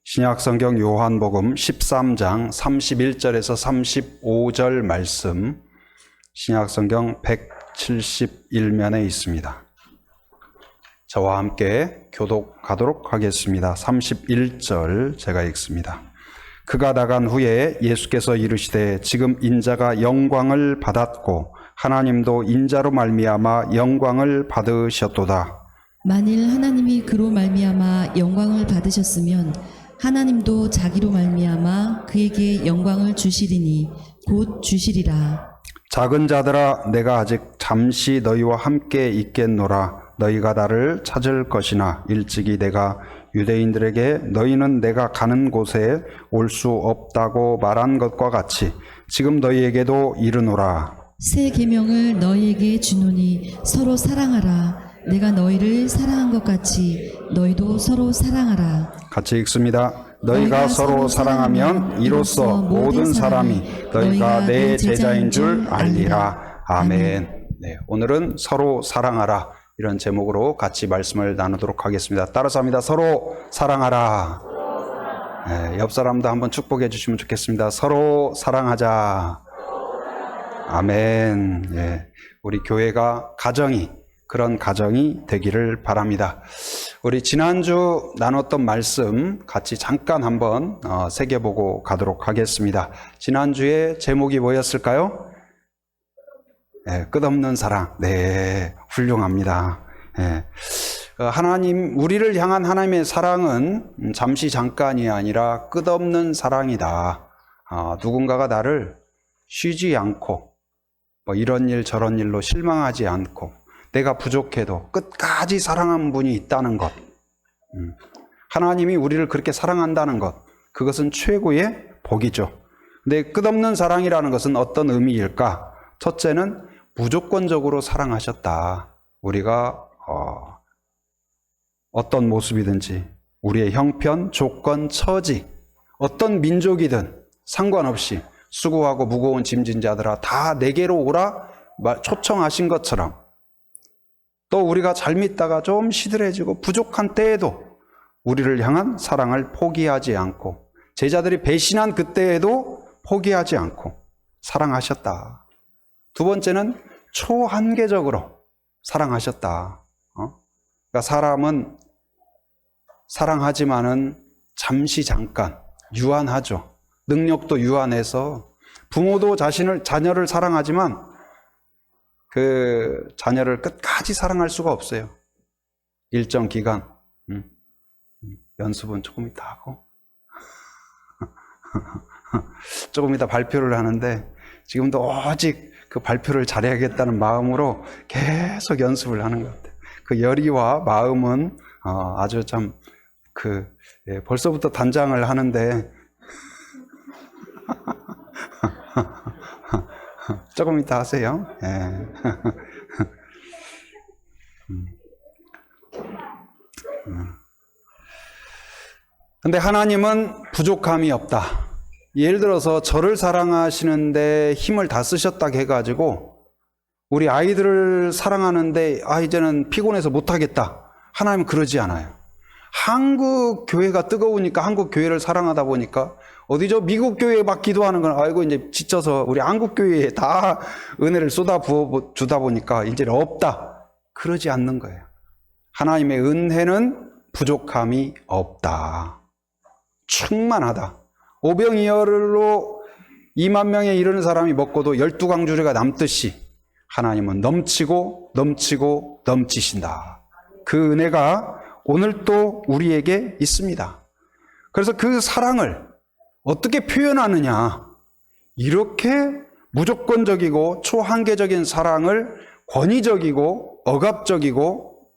신약성경 요한복음 13장 31절에서 35절 말씀, 신약성경 171면에 있습니다. 저와 함께 교독하도록 하겠습니다. 31절 제가 읽습니다. 그가 나간 후에 예수께서 이르시되 지금 인자가 영광을 받았고 하나님도 인자로 말미암아 영광을 받으셨도다. 만일 하나님이 그로 말미암아 영광을 받으셨으면 하나님도 자기로 말미암아 그에게 영광을 주시리니 곧 주시리라. 작은 자들아, 내가 아직 잠시 너희와 함께 있겠노라. 너희가 나를 찾을 것이나 일찍이 내가 유대인들에게 너희는 내가 가는 곳에 올 수 없다고 말한 것과 같이 지금 너희에게도 이르노라. 새 계명을 너희에게 주노니 서로 사랑하라. 내가 너희를 사랑한 것 같이 너희도 서로 사랑하라. 같이 읽습니다. 너희가 서로 사랑하면 이로써 모든 사람이 너희가 내 제자인 줄 알리라. 아멘. 네, 오늘은 서로 사랑하라, 이런 제목으로 같이 말씀을 나누도록 하겠습니다. 따라서 합니다. 서로 사랑하라. 네, 옆 사람도 한번 축복해 주시면 좋겠습니다. 서로 사랑하자. 아멘. 네, 우리 교회가 그런 가정이 되기를 바랍니다. 우리 지난주 나눴던 말씀 같이 잠깐 한번 새겨보고 가도록 하겠습니다. 지난주에 제목이 뭐였을까요? 네, 끝없는 사랑. 네, 훌륭합니다. 네. 우리를 향한 하나님의 사랑은 잠시 잠깐이 아니라 끝없는 사랑이다. 누군가가 나를 쉬지 않고 이런 일 저런 일로 실망하지 않고 내가 부족해도 끝까지 사랑하는 분이 있다는 것, 하나님이 우리를 그렇게 사랑한다는 것, 그것은 최고의 복이죠. 근데 끝없는 사랑이라는 것은 어떤 의미일까? 첫째는 무조건적으로 사랑하셨다. 우리가 어떤 모습이든지 우리의 형편, 조건, 처지, 어떤 민족이든 상관없이 수고하고 무거운 짐진 자들아 다 내게로 오라 초청하신 것처럼, 또 우리가 잘 믿다가 좀 시들해지고 부족한 때에도 우리를 향한 사랑을 포기하지 않고, 제자들이 배신한 그때에도 포기하지 않고 사랑하셨다. 두 번째는 초한계적으로 사랑하셨다. 그러니까 사람은 사랑하지만은 잠시 잠깐 유한하죠. 능력도 유한해서 부모도 자녀를 사랑하지만 그 자녀를 끝까지 사랑할 수가 없어요. 일정 기간 연습은 조금 이따 하고 조금 이따 발표를 하는데 지금도 오직 그 발표를 잘해야겠다는 마음으로 계속 연습을 하는 것 같아요. 그 열의와 마음은 아주 참 벌써부터 단장을 하는데 조금 이따 하세요. 예. 근데 하나님은 부족함이 없다. 예를 들어서 저를 사랑하시는데 힘을 다 쓰셨다 해가지고 우리 아이들을 사랑하는데 이제는 피곤해서 못하겠다. 하나님은 그러지 않아요. 한국 교회가 뜨거우니까 한국 교회를 사랑하다 보니까 어디죠? 미국 교회에 막 기도하는 건 아이고 이제 지쳐서 우리 한국 교회에 다 은혜를 쏟아 부어 주다 보니까 이제는 없다. 그러지 않는 거예요. 하나님의 은혜는 부족함이 없다. 충만하다. 오병이어로 2만 명에 이르는 사람이 먹고도 12강주리가 남듯이 하나님은 넘치고 넘치고 넘치신다. 그 은혜가 오늘 또 우리에게 있습니다. 그래서 그 사랑을 어떻게 표현하느냐? 이렇게 무조건적이고 초한계적인 사랑을 권위적이고 억압적이고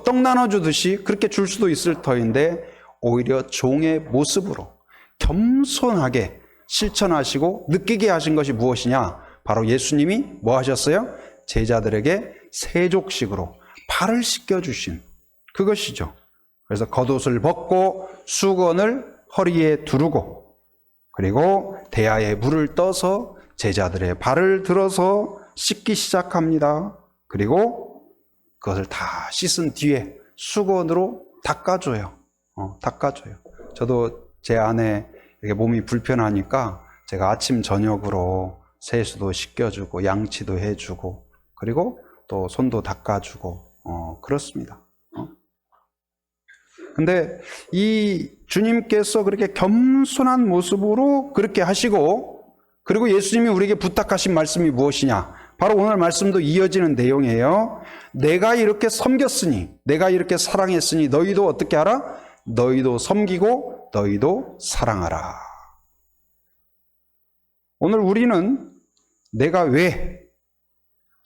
떡 나눠주듯이 그렇게 줄 수도 있을 터인데 오히려 종의 모습으로 겸손하게 실천하시고 느끼게 하신 것이 무엇이냐? 바로 예수님이 뭐 하셨어요? 제자들에게 세족식으로 발을 씻겨주신 그것이죠. 그래서 겉옷을 벗고 수건을 허리에 두르고 그리고 대야에 물을 떠서 제자들의 발을 들어서 씻기 시작합니다. 그리고 그것을 다 씻은 뒤에 수건으로 닦아줘요. 닦아줘요. 저도 제 아내 이렇게 몸이 불편하니까 제가 아침 저녁으로 세수도 시켜주고 양치도 해주고 그리고 또 손도 닦아주고 그렇습니다. 근데 이 주님께서 그렇게 겸손한 모습으로 그렇게 하시고 그리고 예수님이 우리에게 부탁하신 말씀이 무엇이냐? 바로 오늘 말씀도 이어지는 내용이에요. 내가 이렇게 섬겼으니, 내가 이렇게 사랑했으니 너희도 어떻게 하라? 너희도 섬기고 너희도 사랑하라. 오늘 우리는 내가 왜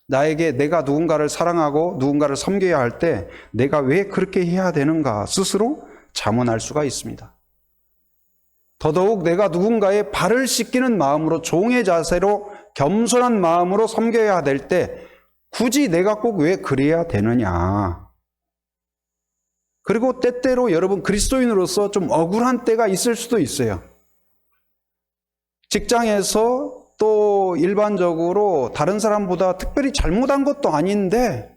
내가 누군가를 사랑하고 누군가를 섬겨야 할 때 내가 왜 그렇게 해야 되는가 스스로 자문할 수가 있습니다. 더더욱 내가 누군가의 발을 씻기는 마음으로 종의 자세로 겸손한 마음으로 섬겨야 될 때 굳이 내가 꼭 왜 그래야 되느냐. 그리고 때때로 여러분 그리스도인으로서 좀 억울한 때가 있을 수도 있어요. 직장에서 또 일반적으로 다른 사람보다 특별히 잘못한 것도 아닌데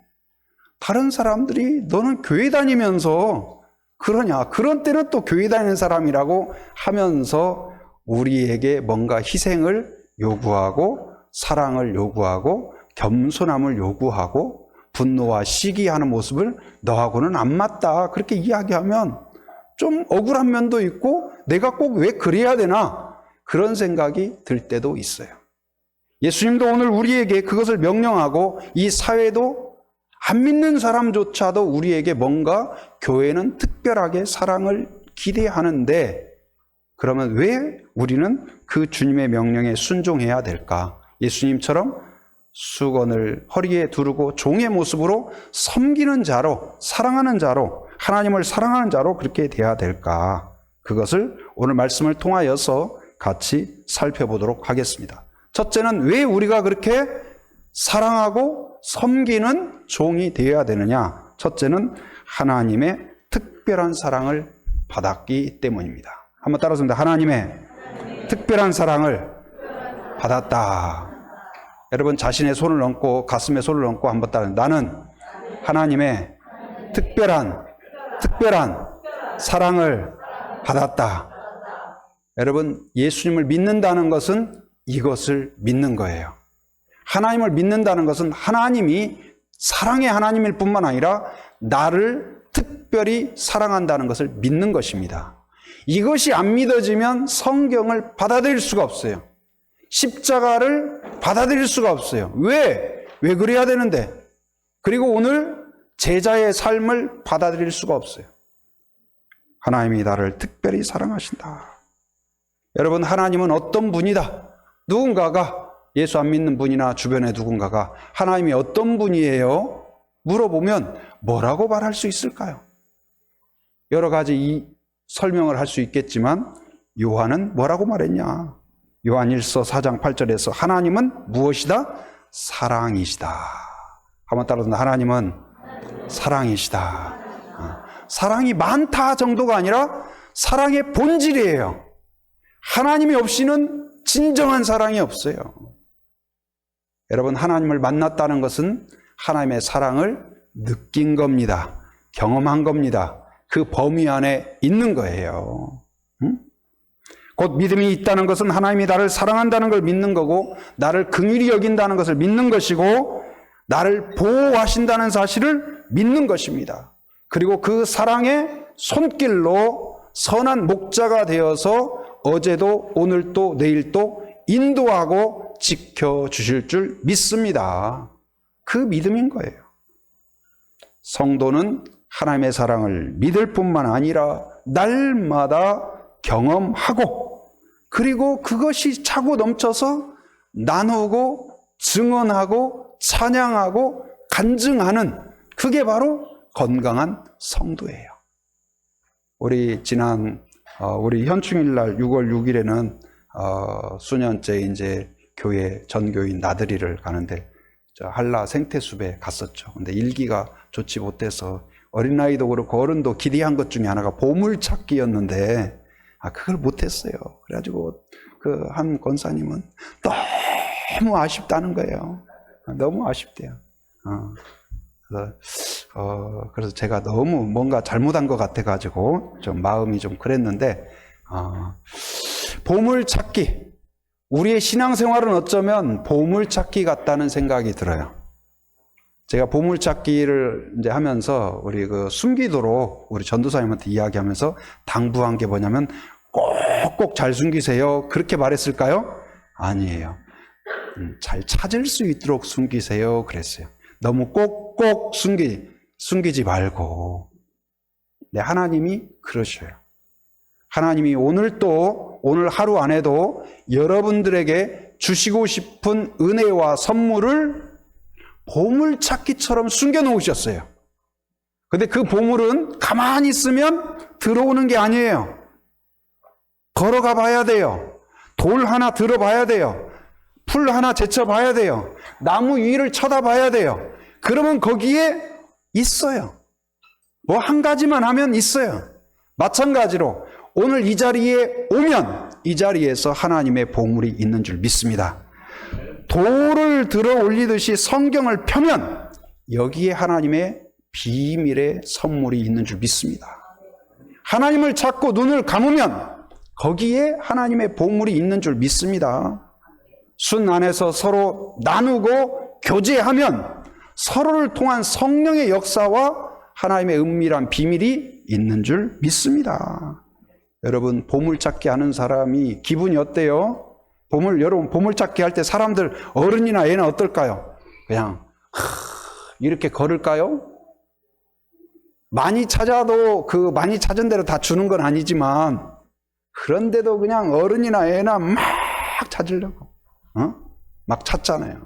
다른 사람들이 너는 교회 다니면서 그러냐, 그런 때는 또 교회 다니는 사람이라고 하면서 우리에게 뭔가 희생을 요구하고 사랑을 요구하고 겸손함을 요구하고 분노와 시기하는 모습을 너하고는 안 맞다 그렇게 이야기하면 좀 억울한 면도 있고 내가 꼭 왜 그래야 되나 그런 생각이 들 때도 있어요. 예수님도 오늘 우리에게 그것을 명령하고 이 사회도 안 믿는 사람조차도 우리에게 뭔가 교회는 특별하게 사랑을 기대하는데 그러면 왜 우리는 그 주님의 명령에 순종해야 될까? 예수님처럼 수건을 허리에 두르고 종의 모습으로 섬기는 자로 사랑하는 자로 하나님을 사랑하는 자로 그렇게 돼야 될까? 그것을 오늘 말씀을 통하여서 같이 살펴보도록 하겠습니다. 첫째는 왜 우리가 그렇게 사랑하고 섬기는 종이 되어야 되느냐? 첫째는 하나님의 특별한 사랑을 받았기 때문입니다. 한번 따라서 하나님의 특별한 사랑을 받았다. 여러분 자신의 손을 얹고 가슴에 손을 얹고 한번 따라 나는 하나님의 특별한 사랑을 받았다. 여러분 예수님을 믿는다는 것은 이것을 믿는 거예요. 하나님을 믿는다는 것은 하나님이 사랑의 하나님일 뿐만 아니라 나를 특별히 사랑한다는 것을 믿는 것입니다. 이것이 안 믿어지면 성경을 받아들일 수가 없어요. 십자가를 받아들일 수가 없어요. 왜 그래야 되는데? 그리고 오늘 제자의 삶을 받아들일 수가 없어요. 하나님이 나를 특별히 사랑하신다. 여러분 하나님은 어떤 분이다. 누군가가 예수 안 믿는 분이나 주변에 누군가가 하나님이 어떤 분이에요? 물어보면 뭐라고 말할 수 있을까요? 여러 가지 이 설명을 할 수 있겠지만 요한은 뭐라고 말했냐? 요한일서 4장 8절에서 하나님은 무엇이다? 사랑이시다. 한번 따라서 하나님은 사랑이시다. 사랑이 많다 정도가 아니라 사랑의 본질이에요. 하나님이 없이는 진정한 사랑이 없어요. 여러분 하나님을 만났다는 것은 하나님의 사랑을 느낀 겁니다. 경험한 겁니다. 그 범위 안에 있는 거예요. 곧 믿음이 있다는 것은 하나님이 나를 사랑한다는 걸 믿는 거고 나를 긍휼히 여긴다는 것을 믿는 것이고 나를 보호하신다는 사실을 믿는 것입니다. 그리고 그 사랑의 손길로 선한 목자가 되어서 어제도 오늘도 내일도 인도하고 지켜주실 줄 믿습니다. 그 믿음인 거예요. 성도는 하나님의 사랑을 믿을 뿐만 아니라 날마다 경험하고 그리고 그것이 차고 넘쳐서 나누고 증언하고 찬양하고 간증하는 그게 바로 건강한 성도예요. 우리 지난 우리 현충일날 6월 6일에는 수년째 이제 교회 전교인 나들이를 가는데 한라 생태숲에 갔었죠. 근데 일기가 좋지 못해서 어린아이도 그렇고 어른도 기대한 것 중에 하나가 보물찾기였는데 그걸 못했어요. 그래가지고 그 한 권사님은 너무 아쉽다는 거예요. 너무 아쉽대요. 그래서 제가 너무 뭔가 잘못한 것 같아가지고 좀 마음이 좀 그랬는데 보물찾기. 우리의 신앙생활은 어쩌면 보물찾기 같다는 생각이 들어요. 제가 보물찾기를 이제 하면서 우리 숨기도록 우리 전도사님한테 이야기하면서 당부한 게 뭐냐면 꼭꼭 잘 숨기세요. 그렇게 말했을까요? 아니에요. 잘 찾을 수 있도록 숨기세요. 그랬어요. 너무 꼭꼭 숨기지 말고. 네, 하나님이 그러셔요. 하나님이 오늘 하루 안에도 여러분들에게 주시고 싶은 은혜와 선물을 보물찾기처럼 숨겨놓으셨어요. 근데 그 보물은 가만히 있으면 들어오는 게 아니에요. 걸어가 봐야 돼요. 돌 하나 들어봐야 돼요. 풀 하나 제쳐봐야 돼요. 나무 위를 쳐다봐야 돼요. 그러면 거기에 있어요. 뭐 한 가지만 하면 있어요. 마찬가지로 오늘 이 자리에 오면 이 자리에서 하나님의 보물이 있는 줄 믿습니다. 돌을 들어 올리듯이 성경을 펴면 여기에 하나님의 비밀의 선물이 있는 줄 믿습니다. 하나님을 찾고 눈을 감으면 거기에 하나님의 보물이 있는 줄 믿습니다. 순 안에서 서로 나누고 교제하면 서로를 통한 성령의 역사와 하나님의 은밀한 비밀이 있는 줄 믿습니다. 여러분, 보물찾기 하는 사람이 기분이 어때요? 여러분 보물찾기 할 때 사람들, 어른이나 애는 어떨까요? 그냥 이렇게 걸을까요? 많이 찾아도 그 많이 찾은 대로 다 주는 건 아니지만 그런데도 그냥 어른이나 애나 막 찾으려고 막 찾잖아요.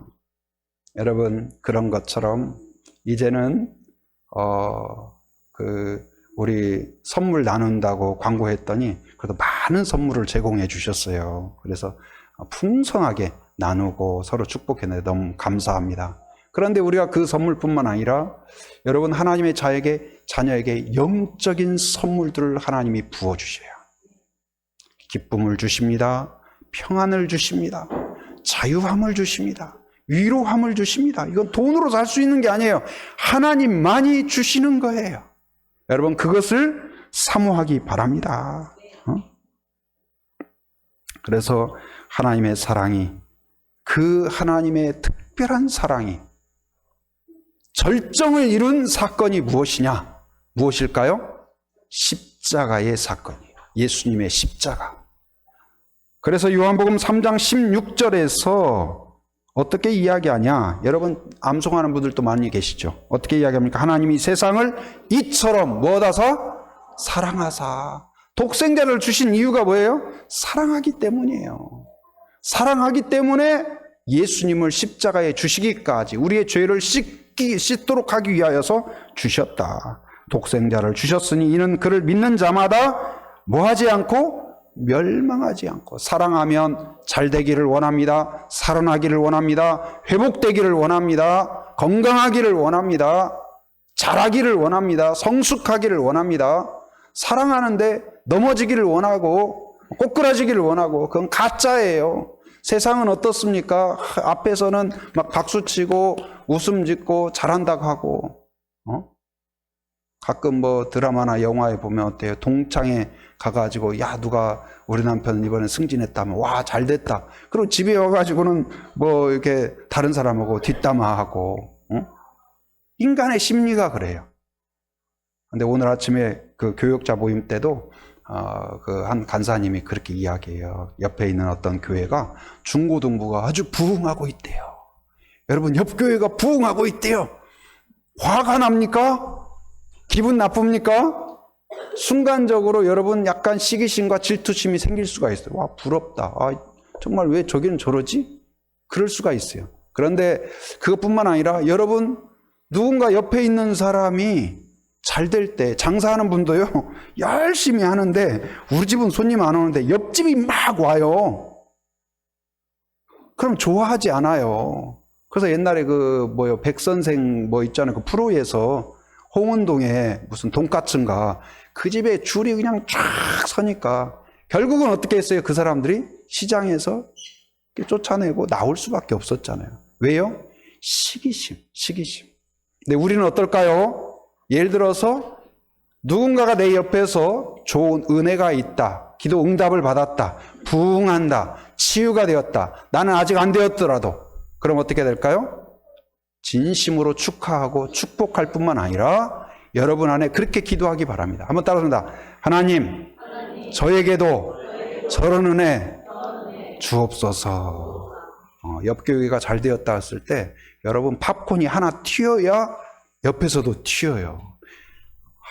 여러분, 그런 것처럼 이제는 우리 선물 나눈다고 광고했더니 그래도 많은 선물을 제공해 주셨어요. 그래서 풍성하게 나누고 서로 축복했는데 너무 감사합니다. 그런데 우리가 그 선물뿐만 아니라 여러분, 하나님의 자녀에게 영적인 선물들을 하나님이 부어주셔요. 기쁨을 주십니다. 평안을 주십니다. 자유함을 주십니다. 위로함을 주십니다. 이건 돈으로 살 수 있는 게 아니에요. 하나님만이 주시는 거예요. 여러분, 그것을 사모하기 바랍니다. 그래서 하나님의 사랑이, 그 하나님의 특별한 사랑이 절정을 이룬 사건이 무엇일까요? 십자가의 사건이에요. 예수님의 십자가. 그래서 요한복음 3장 16절에서 어떻게 이야기하냐? 여러분, 암송하는 분들도 많이 계시죠? 어떻게 이야기합니까? 하나님이 세상을 이처럼 뭐하다사? 사랑하사. 독생자를 주신 이유가 뭐예요? 사랑하기 때문이에요. 사랑하기 때문에 예수님을 십자가에 주시기까지 우리의 죄를 씻도록 하기 위하여서 주셨다. 독생자를 주셨으니 이는 그를 믿는 자마다 뭐하지 않고 멸망하지 않고, 사랑하면 잘 되기를 원합니다. 살아나기를 원합니다. 회복되기를 원합니다. 건강하기를 원합니다. 잘하기를 원합니다. 성숙하기를 원합니다. 사랑하는데 넘어지기를 원하고 꼬꾸라지기를 원하고, 그건 가짜예요. 세상은 어떻습니까? 앞에서는 막 박수치고 웃음 짓고 잘한다고 하고, 가끔 뭐 드라마나 영화에 보면 어때요? 동창회 가가지고, 야, 누가 우리 남편 이번에 승진했다면, 와, 잘 됐다. 그리고 집에 와가지고는 뭐 이렇게 다른 사람하고 뒷담화하고, 인간의 심리가 그래요. 근데 오늘 아침에 그 교역자 모임 때도 그 한 간사님이 그렇게 이야기해요. 옆에 있는 어떤 교회가 중고등부가 아주 부흥하고 있대요. 여러분, 옆 교회가 부흥하고 있대요. 화가 납니까? 기분 나쁩니까? 순간적으로 여러분 약간 시기심과 질투심이 생길 수가 있어요. 와, 부럽다. 아, 정말 왜 저기는 저러지? 그럴 수가 있어요. 그런데 그것뿐만 아니라 여러분, 누군가 옆에 있는 사람이 잘 될 때, 장사하는 분도요, 열심히 하는데 우리 집은 손님 안 오는데 옆집이 막 와요. 그럼 좋아하지 않아요. 그래서 옛날에 백선생 있잖아요. 그 프로에서 홍은동에 무슨 돈까스인가, 그 집에 줄이 그냥 쫙 서니까 결국은 어떻게 했어요? 그 사람들이 시장에서 쫓아내고 나올 수밖에 없었잖아요. 왜요? 시기심. 근데 우리는 어떨까요? 예를 들어서 누군가가 내 옆에서 좋은 은혜가 있다, 기도 응답을 받았다. 부흥한다. 치유가 되었다. 나는 아직 안 되었더라도. 그럼 어떻게 될까요? 진심으로 축하하고 축복할 뿐만 아니라 여러분 안에 그렇게 기도하기 바랍니다. 한번 따라합니다. 하나님, 저에게도 저런 은혜 주옵소서. 옆 교회가 잘 되었다 했을 때 여러분 팝콘이 하나 튀어야 옆에서도 튀어요.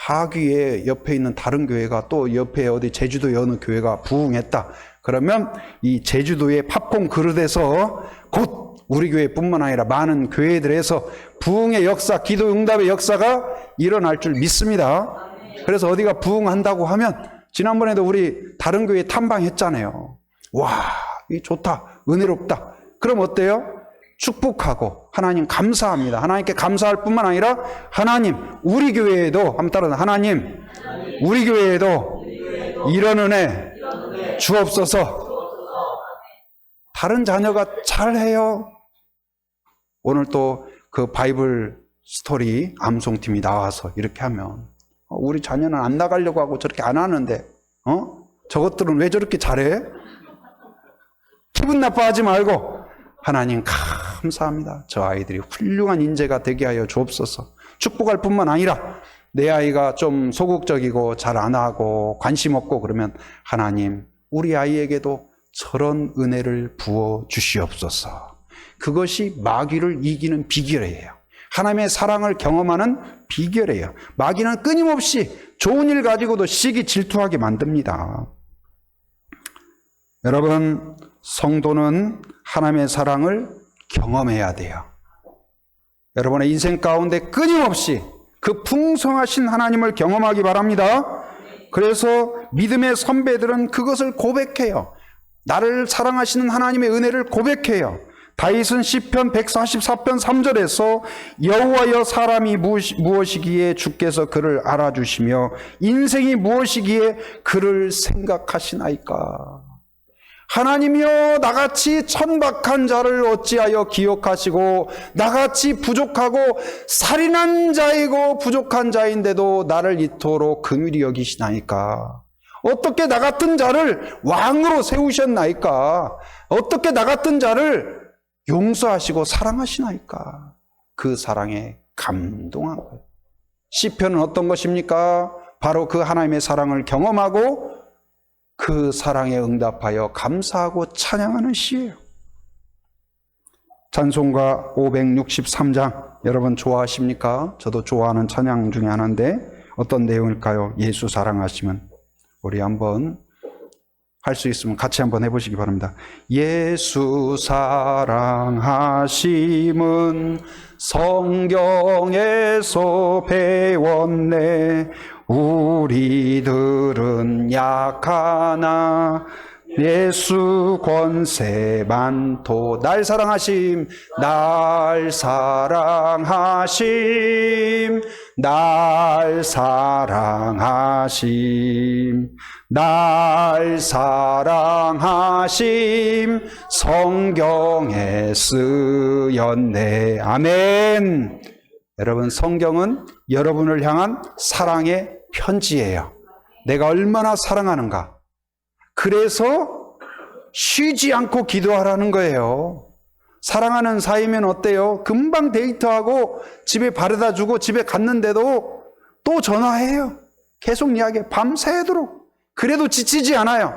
하기에 옆에 있는 다른 교회가 또 옆에 어디 제주도에 어느 교회가 부흥했다. 그러면 이 제주도의 팝콘 그릇에서 곧 우리 교회뿐만 아니라 많은 교회들에서 부흥의 역사, 기도 응답의 역사가 일어날 줄 믿습니다. 그래서 어디가 부흥한다고 하면 지난번에도 우리 다른 교회 탐방했잖아요. 와, 이 좋다, 은혜롭다. 그럼 어때요? 축복하고 하나님 감사합니다. 하나님께 감사할 뿐만 아니라 하나님, 우리 교회에도 한번 따라서 하나님, 우리 교회에도 이런 은혜 주옵소서. 다른 자녀가 잘해요. 오늘 또 그 바이블 스토리 암송팀이 나와서 이렇게 하면 우리 자녀는 안 나가려고 하고 저렇게 안 하는데 저것들은 왜 저렇게 잘해? 기분 나빠하지 말고 하나님 감사합니다. 저 아이들이 훌륭한 인재가 되게 하여 주옵소서. 축복할 뿐만 아니라 내 아이가 좀 소극적이고 잘 안 하고 관심 없고 그러면 하나님, 우리 아이에게도 저런 은혜를 부어 주시옵소서. 그것이 마귀를 이기는 비결이에요. 하나님의 사랑을 경험하는 비결이에요. 마귀는 끊임없이 좋은 일 가지고도 시기 질투하게 만듭니다. 여러분, 성도는 하나님의 사랑을 경험해야 돼요. 여러분의 인생 가운데 끊임없이 그 풍성하신 하나님을 경험하기 바랍니다. 그래서 믿음의 선배들은 그것을 고백해요. 나를 사랑하시는 하나님의 은혜를 고백해요. 다윗은 시편 144편 3절에서 여호와여, 사람이 무엇이기에 주께서 그를 알아주시며 인생이 무엇이기에 그를 생각하시나이까. 하나님이여, 나같이 천박한 자를 어찌하여 기억하시고 나같이 부족하고 살인한 자이고 부족한 자인데도 나를 이토록 긍휼히 여기시나이까. 어떻게 나 같은 자를 왕으로 세우셨나이까. 어떻게 나 같은 자를 용서하시고 사랑하시나이까. 그 사랑에 감동한 거예요. 시편은 어떤 것입니까? 바로 그 하나님의 사랑을 경험하고 그 사랑에 응답하여 감사하고 찬양하는 시예요. 찬송가 563장 여러분 좋아하십니까? 저도 좋아하는 찬양 중에 하나인데 어떤 내용일까요? 예수 사랑하시면. 우리 한번 할 수 있으면 같이 한번 해보시기 바랍니다. 예수 사랑하심은 성경에서 배웠네. 우리들은 약하나 예수 권세 많도. 날 사랑하심, 날 사랑하심, 날 사랑하심, 날 사랑하심, 성경에 쓰였네. 아멘. 여러분, 성경은 여러분을 향한 사랑의 편지예요. 내가 얼마나 사랑하는가. 그래서 쉬지 않고 기도하라는 거예요. 사랑하는 사이면 어때요? 금방 데이트하고 집에 바래다 주고 집에 갔는데도 또 전화해요. 계속 이야기해. 밤새도록. 그래도 지치지 않아요.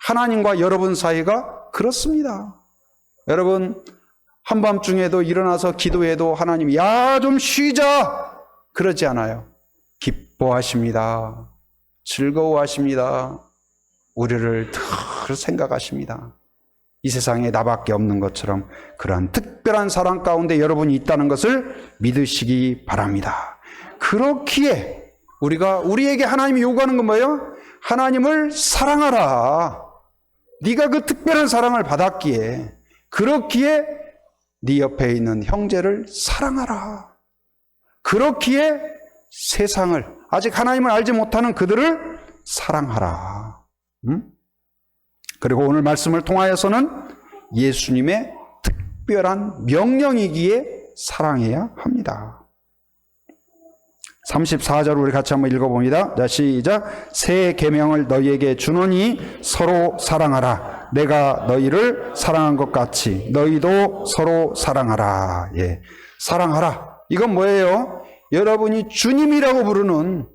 하나님과 여러분 사이가 그렇습니다. 여러분, 한밤중에도 일어나서 기도해도 하나님, 야, 좀 쉬자. 그러지 않아요. 기뻐하십니다. 즐거워하십니다. 우리를 늘 생각하십니다. 이 세상에 나밖에 없는 것처럼 그러한 특별한 사랑 가운데 여러분이 있다는 것을 믿으시기 바랍니다. 그렇기에 우리에게 하나님이 요구하는 건 뭐예요? 하나님을 사랑하라. 네가 그 특별한 사랑을 받았기에, 그렇기에 네 옆에 있는 형제를 사랑하라. 그렇기에 세상을, 아직 하나님을 알지 못하는 그들을 사랑하라. 그리고 오늘 말씀을 통하여서는 예수님의 특별한 명령이기에 사랑해야 합니다. 34절 우리 같이 한번 읽어봅니다. 자, 시작. 새 계명을 너희에게 주노니 서로 사랑하라. 내가 너희를 사랑한 것 같이 너희도 서로 사랑하라. 예, 사랑하라. 이건 뭐예요? 여러분이 주님이라고 부르는,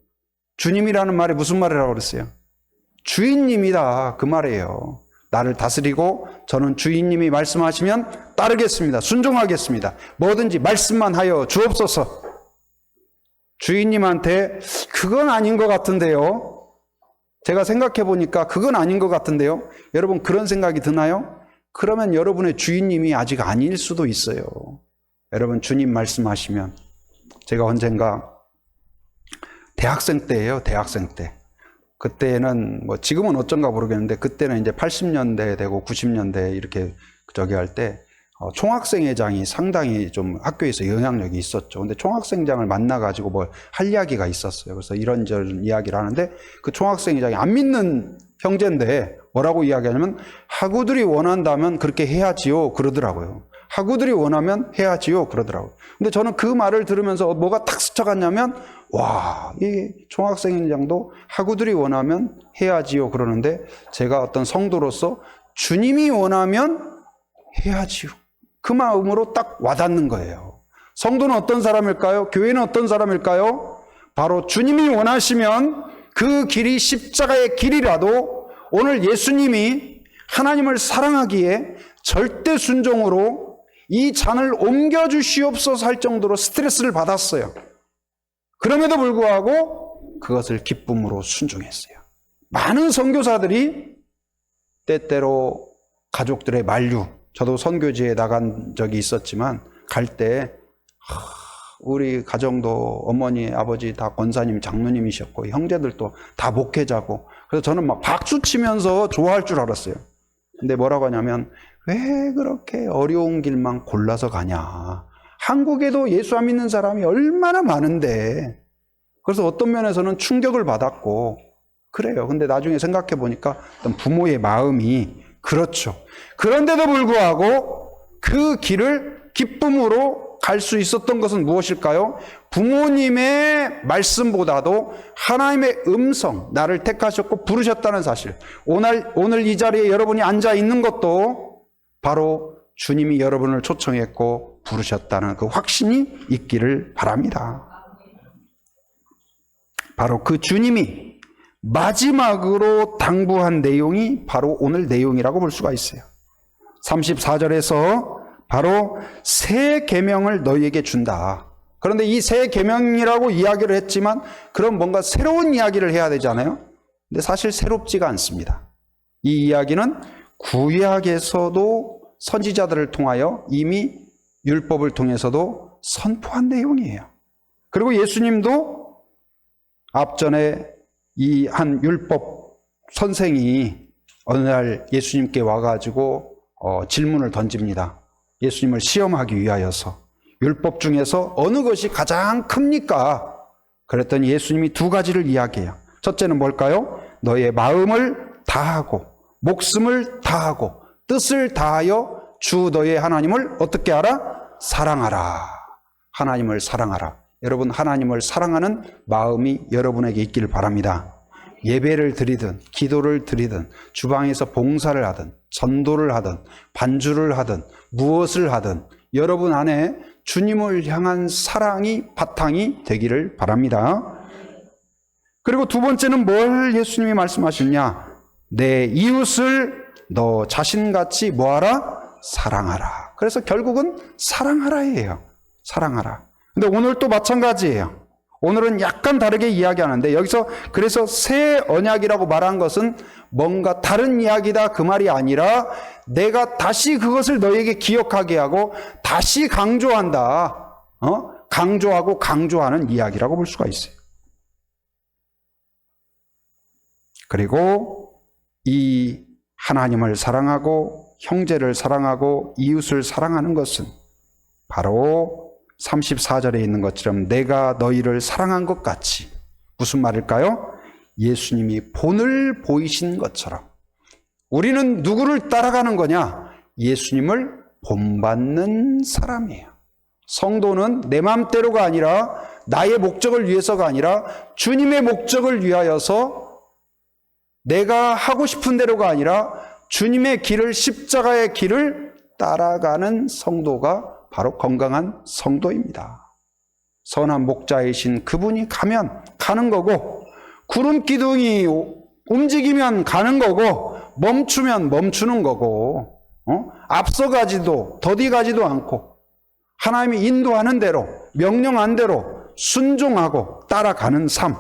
주님이라는 말이 무슨 말이라고 그랬어요? 주인님이다, 그 말이에요. 나를 다스리고 저는 주인님이 말씀하시면 따르겠습니다. 순종하겠습니다. 뭐든지 말씀만 하여 주옵소서. 주인님한테 그건 아닌 것 같은데요. 제가 생각해 보니까 그건 아닌 것 같은데요. 여러분 그런 생각이 드나요? 그러면 여러분의 주인님이 아직 아닐 수도 있어요. 여러분 주님 말씀하시면, 제가 언젠가 대학생 때예요. 대학생 때. 그때는 뭐 지금은 어쩐가 모르겠는데 그때는 이제 80년대 되고 90년대 이렇게 저기 할 때 총학생회장이 상당히 좀 학교에서 영향력이 있었죠. 근데 총학생장을 만나가지고 뭐 할 이야기가 있었어요. 그래서 이런저런 이야기를 하는데 그 총학생회장이 안 믿는 형제인데 뭐라고 이야기하냐면 학우들이 원한다면 그렇게 해야지요 그러더라고요. 학우들이 원하면 해야지요 그러더라고요. 근데 저는 그 말을 들으면서 뭐가 탁 스쳐갔냐면, 와, 이 총학생회장도 학우들이 원하면 해야지요 그러는데 제가 어떤 성도로서 주님이 원하면 해야지요, 그 마음으로 딱 와닿는 거예요. 성도는 어떤 사람일까요? 교회는 어떤 사람일까요? 바로 주님이 원하시면 그 길이 십자가의 길이라도 오늘 예수님이 하나님을 사랑하기에 절대 순종으로 이 잔을 옮겨주시옵소서 할 정도로 스트레스를 받았어요. 그럼에도 불구하고 그것을 기쁨으로 순종했어요. 많은 선교사들이 때때로 가족들의 만류, 저도 선교지에 나간 적이 있었지만 갈 때 우리 가정도 어머니, 아버지 다 권사님, 장로님이셨고 형제들도 다 목회자고, 그래서 저는 막 박수 치면서 좋아할 줄 알았어요. 근데 뭐라고 하냐면, 왜 그렇게 어려운 길만 골라서 가냐. 한국에도 예수 안 믿는 사람이 얼마나 많은데. 그래서 어떤 면에서는 충격을 받았고 그래요. 근데 나중에 생각해 보니까 어떤 부모의 마음이 그렇죠. 그런데도 불구하고 그 길을 기쁨으로 갈 수 있었던 것은 무엇일까요? 부모님의 말씀보다도 하나님의 음성, 나를 택하셨고 부르셨다는 사실. 오늘 이 자리에 여러분이 앉아 있는 것도 바로 주님이 여러분을 초청했고 부르셨다는 그 확신이 있기를 바랍니다. 바로 그 주님이 마지막으로 당부한 내용이 바로 오늘 내용이라고 볼 수가 있어요. 34절에서 바로 새 계명을 너희에게 준다. 그런데 이 새 계명이라고 이야기를 했지만 그럼 뭔가 새로운 이야기를 해야 되잖아요. 근데 사실 새롭지가 않습니다. 이 이야기는 구약에서도 선지자들을 통하여 이미 율법을 통해서도 선포한 내용이에요. 그리고 예수님도 앞전에 이 한 율법 선생이 어느 날 예수님께 와가지고 질문을 던집니다. 예수님을 시험하기 위하여서 율법 중에서 어느 것이 가장 큽니까? 그랬더니 예수님이 두 가지를 이야기해요. 첫째는 뭘까요? 너의 마음을 다하고 목숨을 다하고 뜻을 다하여 주 너의 하나님을 어떻게 하라? 사랑하라. 하나님을 사랑하라. 여러분, 하나님을 사랑하는 마음이 여러분에게 있기를 바랍니다. 예배를 드리든 기도를 드리든 주방에서 봉사를 하든 전도를 하든 반주를 하든 무엇을 하든 여러분 안에 주님을 향한 사랑이 바탕이 되기를 바랍니다. 그리고 두 번째는 뭘 예수님이 말씀하시느냐? 내 이웃을 너 자신같이 뭐하라? 사랑하라. 그래서 결국은 사랑하라예요. 사랑하라. 근데 오늘 또 마찬가지예요. 오늘은 약간 다르게 이야기하는데 여기서 그래서 새 언약이라고 말한 것은 뭔가 다른 이야기다 그 말이 아니라 내가 다시 그것을 너에게 기억하게 하고 다시 강조한다. 강조하고 강조하는 이야기라고 볼 수가 있어요. 그리고 이 하나님을 사랑하고 형제를 사랑하고 이웃을 사랑하는 것은 바로 34절에 있는 것처럼 내가 너희를 사랑한 것 같이, 무슨 말일까요? 예수님이 본을 보이신 것처럼. 우리는 누구를 따라가는 거냐? 예수님을 본받는 사람이에요. 성도는 내 맘대로가 아니라 나의 목적을 위해서가 아니라 주님의 목적을 위하여서 내가 하고 싶은 대로가 아니라 주님의 길을, 십자가의 길을 따라가는 성도가 바로 건강한 성도입니다. 선한 목자이신 그분이 가면 가는 거고, 구름 기둥이 움직이면 가는 거고, 멈추면 멈추는 거고, 앞서가지도 더디가지도 않고 하나님이 인도하는 대로, 명령한 대로 순종하고 따라가는 삶.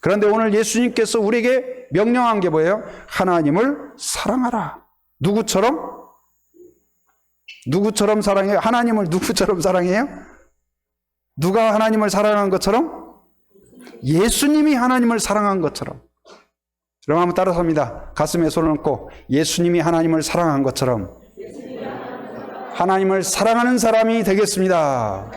그런데 오늘 예수님께서 우리에게 명령한 게 뭐예요? 하나님을 사랑하라. 누구처럼? 누구처럼 사랑해요? 하나님을 누구처럼 사랑해요? 누가 하나님을 사랑한 것처럼? 예수님이 하나님을 사랑한 것처럼. 그럼 한번 따라서 합니다. 가슴에 손을 얹고 예수님이 하나님을 사랑한 것처럼 하나님을 사랑하는 사람이 되겠습니다.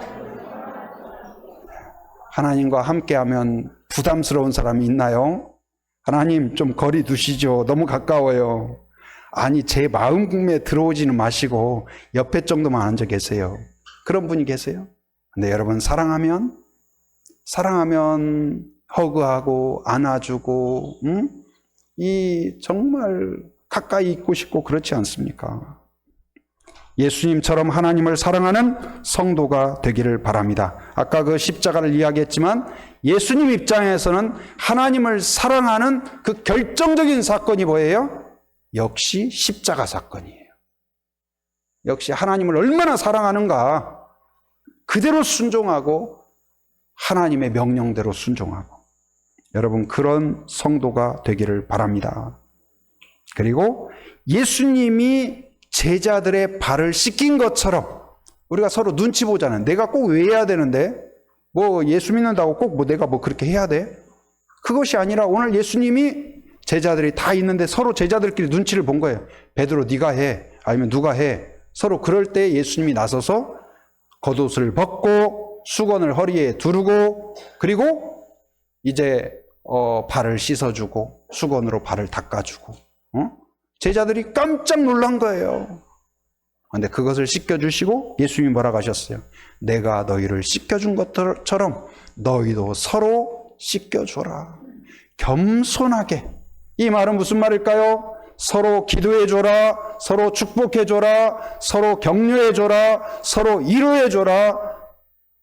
하나님과 함께하면 부담스러운 사람이 있나요? 하나님 좀 거리 두시죠. 너무 가까워요. 아니, 제 마음에 들어오지는 마시고 옆에 정도만 앉아 계세요. 그런 분이 계세요? 근데 여러분, 사랑하면 허그하고 안아주고, 이 정말 가까이 있고 싶고 그렇지 않습니까? 예수님처럼 하나님을 사랑하는 성도가 되기를 바랍니다. 아까 그 십자가를 이야기했지만 예수님 입장에서는 하나님을 사랑하는 그 결정적인 사건이 뭐예요? 역시 십자가 사건이에요. 역시 하나님을 얼마나 사랑하는가, 그대로 순종하고 하나님의 명령대로 순종하고, 여러분, 그런 성도가 되기를 바랍니다. 그리고 예수님이 제자들의 발을 씻긴 것처럼 우리가 서로 눈치 보잖아요. 내가 꼭 왜 해야 되는데? 뭐 예수 믿는다고 꼭 내가 그렇게 해야 돼? 그것이 아니라 오늘 예수님이 제자들이 다 있는데 서로 제자들끼리 눈치를 본 거예요. 베드로 네가 해, 아니면 누가 해. 서로 그럴 때 예수님이 나서서 겉옷을 벗고 수건을 허리에 두르고, 그리고 이제 발을 씻어주고 수건으로 발을 닦아주고, 제자들이 깜짝 놀란 거예요. 그런데 그것을 씻겨주시고 예수님이 뭐라고 하셨어요? 내가 너희를 씻겨준 것처럼 너희도 서로 씻겨줘라. 겸손하게. 이 말은 무슨 말일까요? 서로 기도해줘라, 서로 축복해줘라, 서로 격려해줘라, 서로 위로해줘라,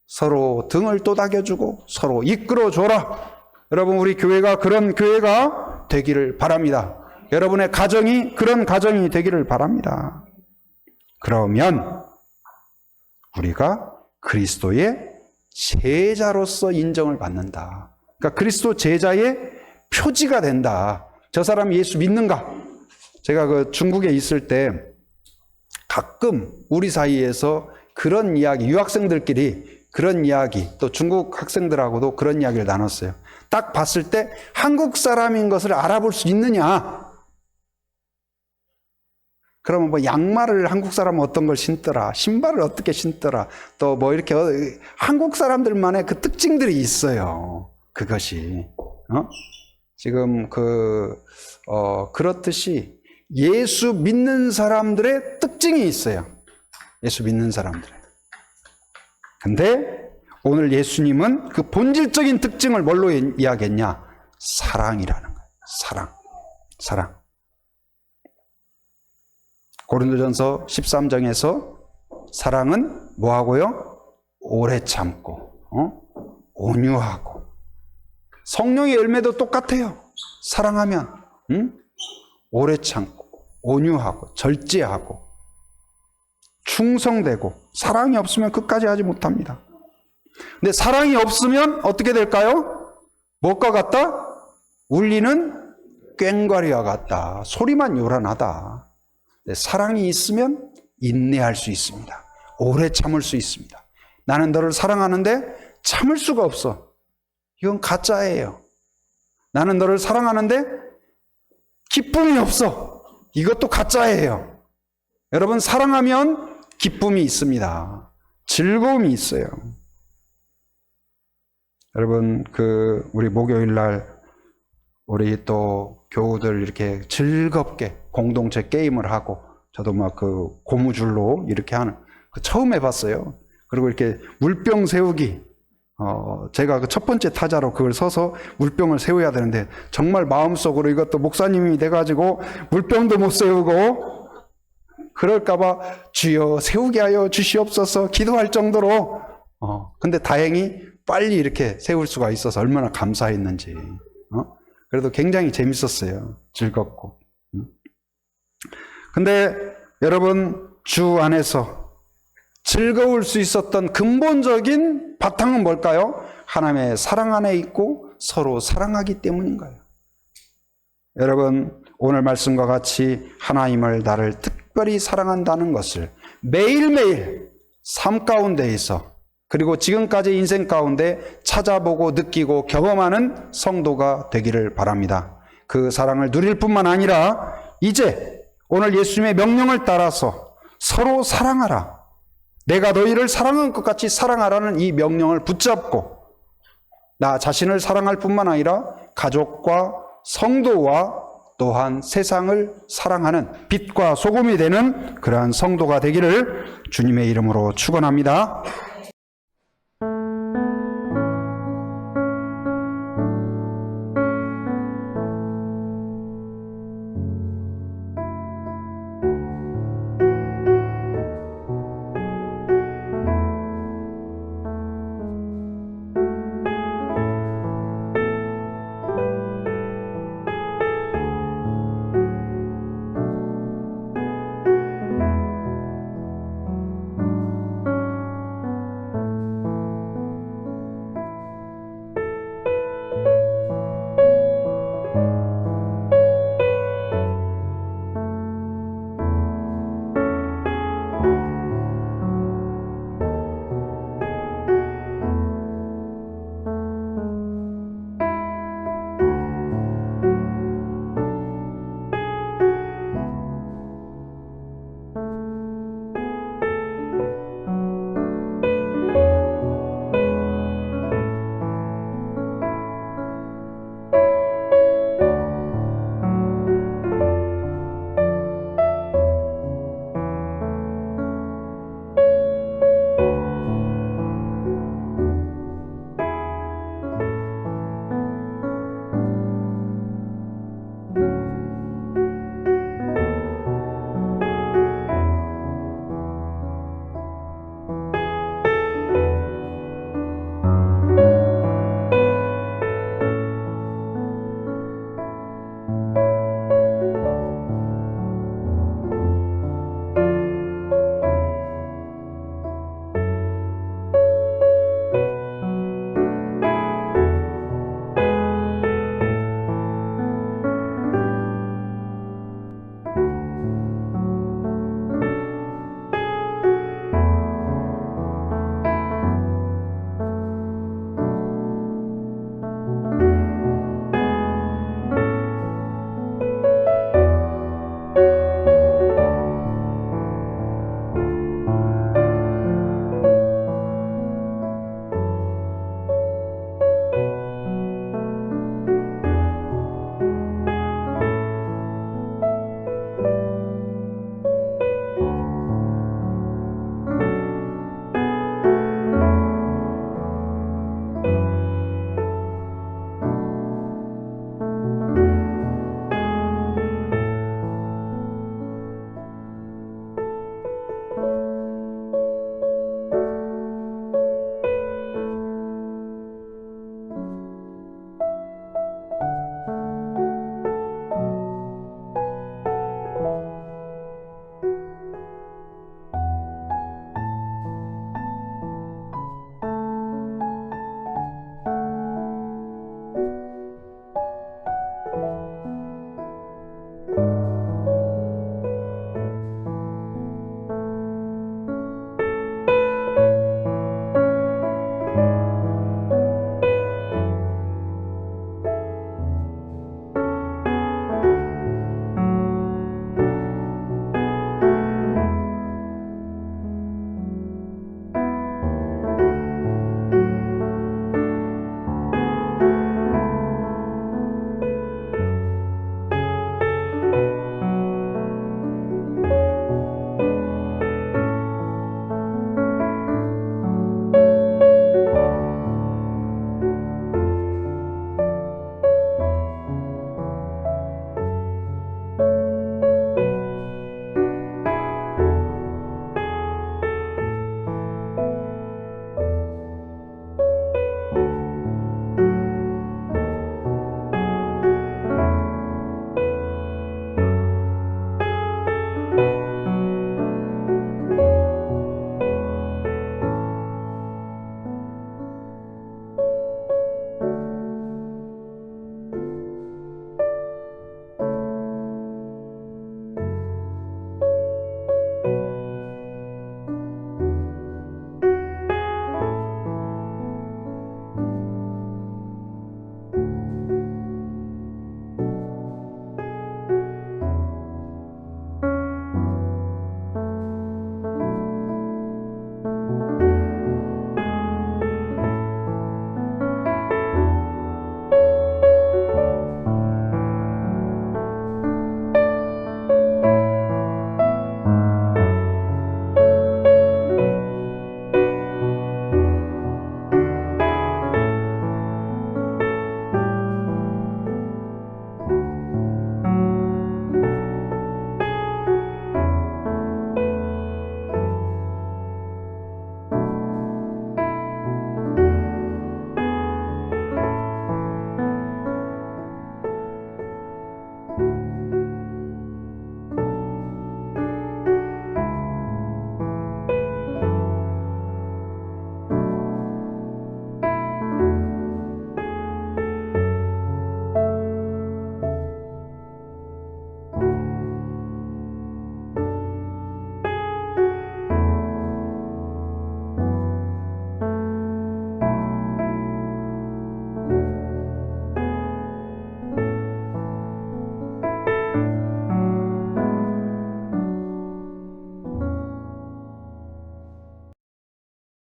서로 등을 또닥여주고 서로 이끌어줘라. 여러분, 우리 교회가 그런 교회가 되기를 바랍니다. 여러분의 가정이 그런 가정이 되기를 바랍니다. 그러면 우리가 그리스도의 제자로서 인정을 받는다. 그러니까 그리스도 제자의 표지가 된다. 저 사람이 예수 믿는가? 제가 그 중국에 있을 때 가끔 우리 사이에서 그런 이야기, 유학생들끼리 그런 이야기, 또 중국 학생들하고도 그런 이야기를 나눴어요. 딱 봤을 때 한국 사람인 것을 알아볼 수 있느냐? 그러면 뭐 양말을 한국 사람은 어떤 걸 신더라, 신발을 어떻게 신더라, 또 뭐 이렇게 한국 사람들만의 그 특징들이 있어요. 그것이 지금 그렇듯이 예수 믿는 사람들의 특징이 있어요. 예수 믿는 사람들. 근데 오늘 예수님은 그 본질적인 특징을 뭘로 이야기했냐? 사랑이라는 거예요. 사랑. 고린도전서 13장에서 사랑은 뭐하고요? 오래 참고, 온유하고. 성령의 열매도 똑같아요. 사랑하면, 오래 참고, 온유하고, 절제하고, 충성되고. 사랑이 없으면 끝까지 하지 못합니다. 근데 사랑이 없으면 어떻게 될까요? 무엇과 같다? 울리는 꽹과리와 같다. 소리만 요란하다. 사랑이 있으면 인내할 수 있습니다. 오래 참을 수 있습니다. 나는 너를 사랑하는데 참을 수가 없어. 이건 가짜예요. 나는 너를 사랑하는데 기쁨이 없어. 이것도 가짜예요. 여러분, 사랑하면 기쁨이 있습니다. 즐거움이 있어요. 여러분, 우리 목요일 날 우리 또 교우들 이렇게 즐겁게 공동체 게임을 하고, 저도 막 그 고무줄로 이렇게 하는 그 처음 해봤어요. 그리고 이렇게 물병 세우기, 제가 그 첫 번째 타자로 그걸 서서 물병을 세워야 되는데 정말 마음속으로 이것도 목사님이 돼가지고 물병도 못 세우고 그럴까봐 주여 세우게 하여 주시옵소서 기도할 정도로 근데 다행히 빨리 이렇게 세울 수가 있어서 얼마나 감사했는지 그래도 굉장히 재밌었어요. 즐겁고. 근데 여러분 주 안에서 즐거울 수 있었던 근본적인 바탕은 뭘까요? 하나님의 사랑 안에 있고 서로 사랑하기 때문인 거예요. 여러분 오늘 말씀과 같이 하나님을 나를 특별히 사랑한다는 것을 매일매일 삶 가운데에서 그리고 지금까지 인생 가운데 찾아보고 느끼고 경험하는 성도가 되기를 바랍니다. 그 사랑을 누릴 뿐만 아니라 이제 오늘 예수님의 명령을 따라서 서로 사랑하라. 내가 너희를 사랑한 것 같이 사랑하라는 이 명령을 붙잡고 나 자신을 사랑할 뿐만 아니라 가족과 성도와 또한 세상을 사랑하는 빛과 소금이 되는 그러한 성도가 되기를 주님의 이름으로 축원합니다.